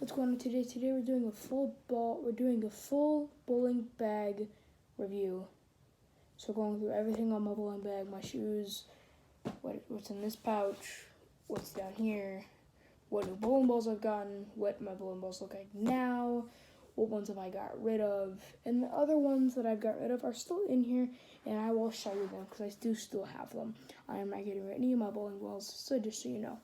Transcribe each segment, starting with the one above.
What's going on today? Today we're doing a full bowling bag review. So going through everything on my bowling bag, my shoes, what's in this pouch, what's down here, what new bowling balls I've gotten, what my bowling balls look like now, what ones have I got rid of, and the other ones that I've got rid of are still in here, and I will show you them because I do still have them. I am not getting rid of any of my bowling balls, so just so you know.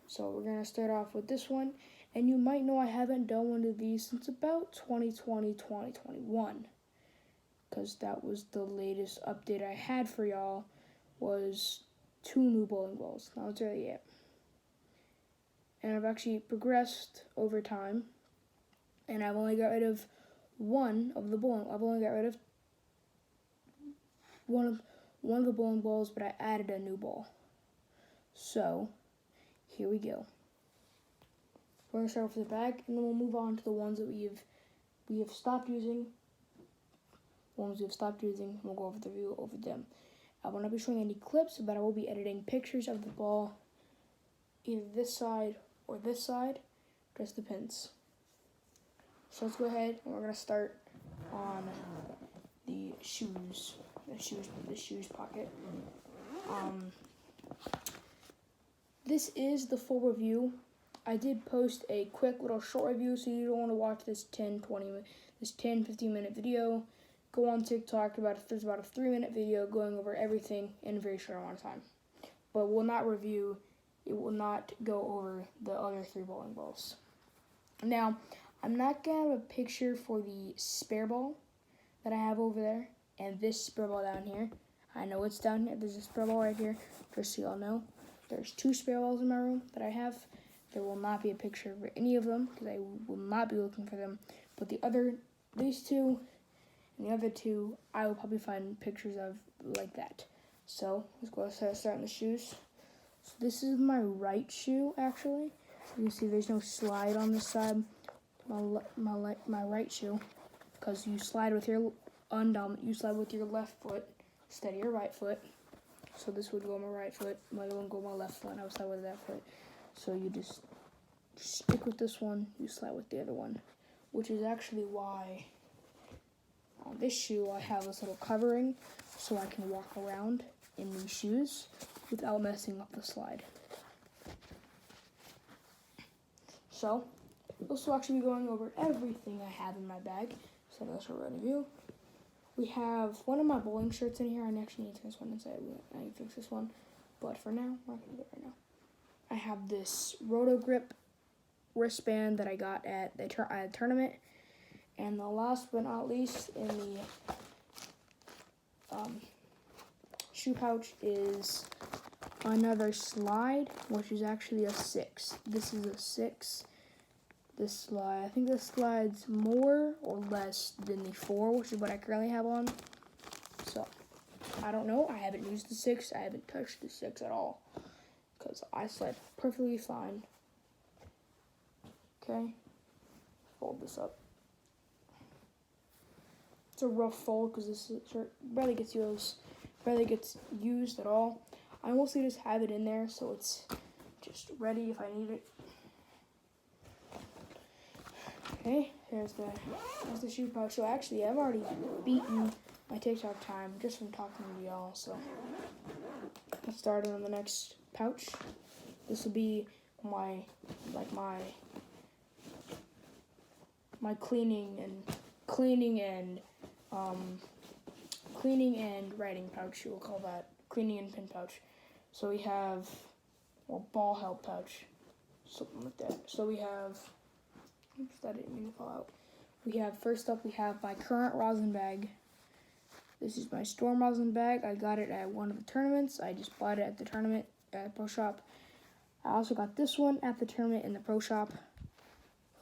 So we're going to start off with this one. And you might know I haven't done one of these since about 2020, 2021. Because that was the latest update I had for y'all, was 2 new bowling balls. Not what's really it. And I've actually progressed over time. And I've only got rid of one of the bowling. I've only got rid of one of the bowling balls, but I added a new ball. So, here we go. We're going to start with the bag, and then we'll move on to the ones that we have stopped using. Ones we have stopped using, and we'll go over the review over them. I will not be showing any clips, but I will be editing pictures of the ball, either this side or this side. Just depends. So let's go ahead, and we're going to start on the shoes. The shoes pocket. This is the full review. I did post a quick little short review, so you don't want to watch this 15 minute video. Go on TikTok, there's about a 3-minute video going over everything in a very short amount of time. But it will not go over the other 3 bowling balls. Now, I'm not going to have a picture for the spare ball that I have over there, and this spare ball down here. I know it's down here. There's a spare ball right here, just so y'all know. There's 2 spare balls in my room that I have. There will not be a picture for any of them because I will not be looking for them. But these 2 and the other 2, I will probably find pictures of like that. So let's go ahead and start on the shoes. So this is my right shoe actually. You can see there's no slide on this side. My right shoe, because you slide with your left foot instead of your right foot. So this would go on my right foot. My other one go on my left foot. And I would slide with that foot. So you just stick with this one, you slide with the other one, which is actually why on this shoe I have this little covering so I can walk around in these shoes without messing up the slide. So this will actually be going over everything I have in my bag. So that's what we're going to do. We have one of my bowling shirts in here. I actually need to fix this one inside. I need to fix this one, but for now, we're not going to do it right now. I have this Roto Grip wristband that I got at the tournament. And the last but not least in the shoe pouch is another slide, which is actually a 6. This is a 6. This slide, I think this slides more or less than the 4, which is what I currently have on. So, I don't know. I haven't used the 6. I haven't touched the 6 at all, because I slide perfectly fine. Okay, fold this up. It's a rough fold because this shirt barely gets used at all. I mostly just have it in there so it's just ready if I need it. Okay, here's the shoe pouch. So actually, I've already beaten my TikTok time just from talking to y'all. So let's start on the next pouch. This will be my cleaning and writing pouch. We'll call that cleaning and pin pouch. So we have ball help pouch, something like that. So we have. Oops, that didn't mean to fall out. First up, we have my current rosin bag. This is my Storm rosin bag. I got it at one of the tournaments. I just bought it at the tournament at Pro Shop. I also got this one at the tournament in the Pro Shop.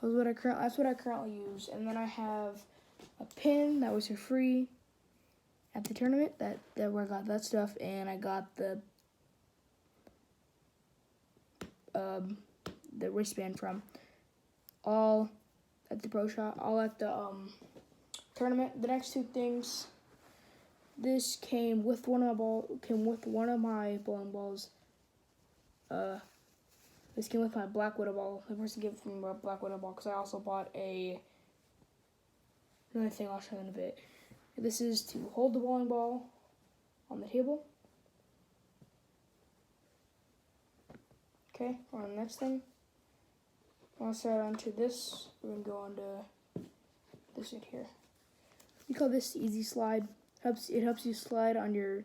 That's what I currently use. And then I have a pin that was for free at the tournament. That where I got that stuff, and I got the wristband from. All at the Pro Shop, all at the tournament. The next 2 things. This came with one of my bowling balls. This came with my Black Widow ball. The person gave it from my Black Widow ball because I also bought another thing I'll show you in a bit. This is to hold the bowling ball on the table. Okay, on the next thing. I'll start onto this. We're gonna go on to this right here. We call this easy slide. It helps you slide on your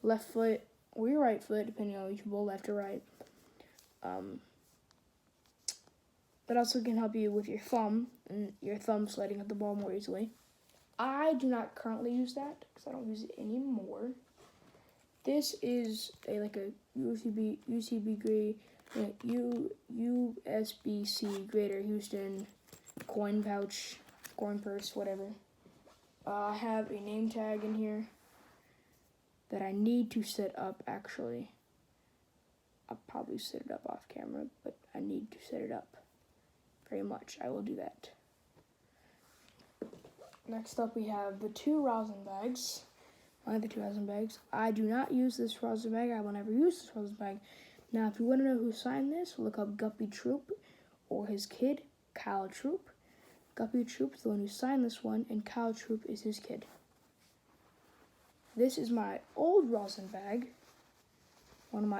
left foot or your right foot, depending on if you bowl left or right. That also can help you with your thumb and your thumb sliding at the ball more easily. I do not currently use that because I don't use it anymore. This is like a USB-C grader Houston coin pouch, coin purse, whatever. I have a name tag in here that I need to set up actually. I'll probably set it up off camera, but I need to set it up very much. I will do that. Next up, we have the 2 rosin bags. I have the 2 rosin bags. I do not use this rosin bag. I will never use this rosin bag. Now, if you want to know who signed this, look up Guppy Troop or his kid, Kyle Troop. Guppy Troop is the one who signed this one, and Kyle Troop is his kid. This is my old rosin bag.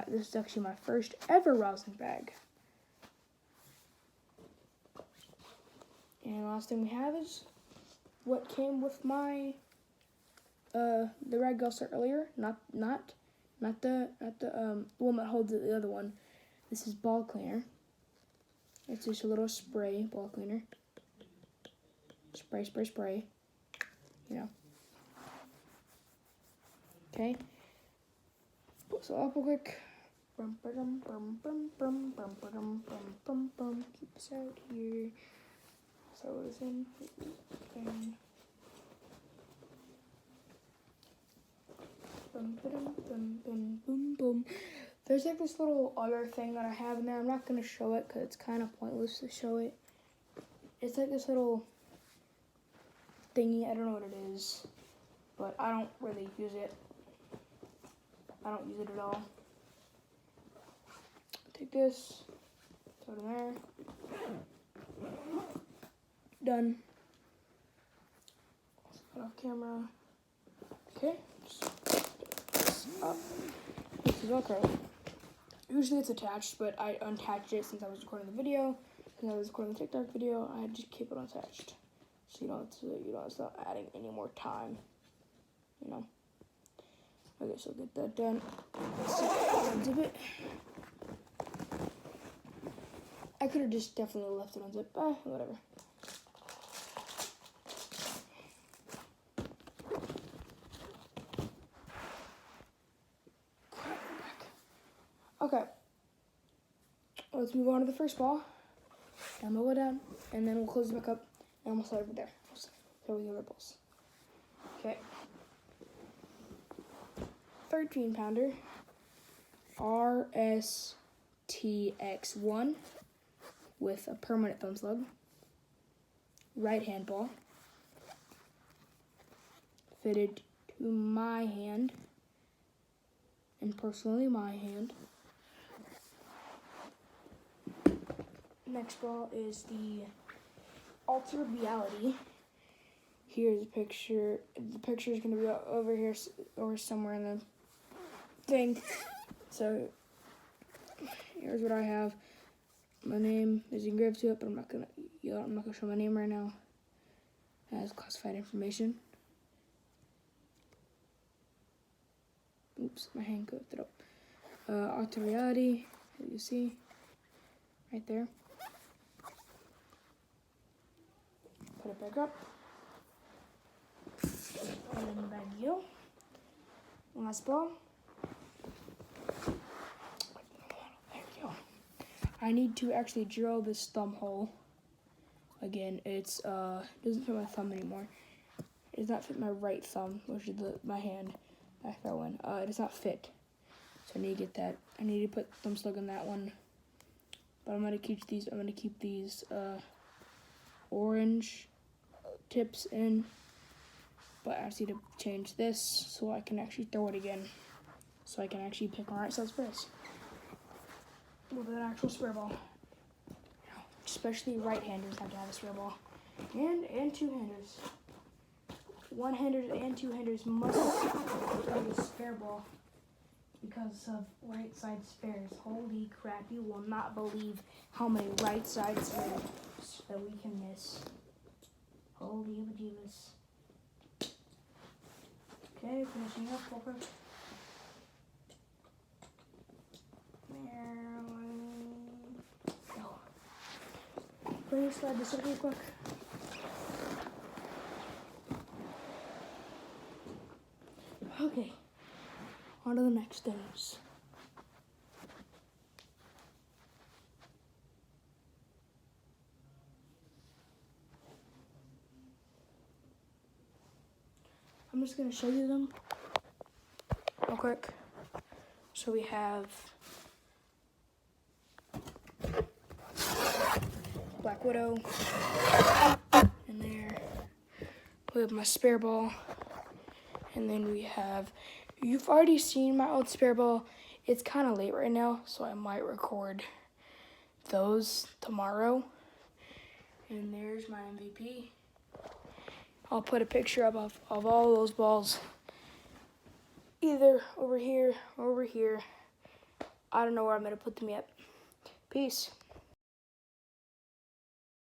This is actually my first ever rosin bag. And the last thing we have is what came with my the rag I saw earlier. Not the one that holds the other one. This is ball cleaner. It's just a little spray ball cleaner. Spray. You know. Okay. So up real quick. Keep this out here. So it is in. Boom. There's like this little other thing that I have in there. I'm not going to show it because it's kind of pointless to show it. It's like this little thingy. I don't know what it is, but I don't really use it. I don't use it at all. Take this, throw it in there. Done. Put off camera. Okay. This is Velcro. Usually it's attached, but I unattached it since I was recording the video. Since I was recording the TikTok video, I had to keep it attached, so you don't start adding any more time. You know. Okay, so get that done. Unzip it. I could have just definitely left it unzipped, but whatever. Okay, let's move on to the first ball. I'm gonna go down, and then we'll close it back up, and we'll start over there. So we have our balls. Okay. 13-pounder RSTX1 with a permanent thumb slug. Right hand ball. Fitted to my hand, and personally my hand. Next ball is the Altered Reality. Here's a picture. The picture is going to be over here or somewhere in the thing. So here's what I have. My name is engraved to it, but I'm not gonna show my name right now. It has classified information. Oops, my hand goes it up. Altered Reality, as you see, right there. Put it back up. And then back you. Last ball. There we go. I need to actually drill this thumb hole. Again, it's doesn't fit my thumb anymore. It does not fit my right thumb, which is my hand I fell in. It does not fit. So I need to get that. I need to put thumb slug in that one. But I'm gonna keep these orange tips in. But I just need to change this so I can actually throw it again. So I can actually pick my right side sprays. with an actual spare ball. Especially right-handers have to have a spare ball. And two-handers. One-handers and two-handers must have a spare ball because of right side spares. Holy crap, you will not believe how many right side spares that we can miss. Holy bejeebus. Okay, finishing up real quick. Let me slide this up real quick. Okay, on to the next things. I'm just gonna show you them real quick. So we have Black Widow in there. We have my spare ball. And then we have, you've already seen my old spare ball. It's kind of late right now, so I might record those tomorrow. And there's my MVP. I'll put a picture up of all those balls. Either over here or over here. I don't know where I'm going to put them yet. Peace.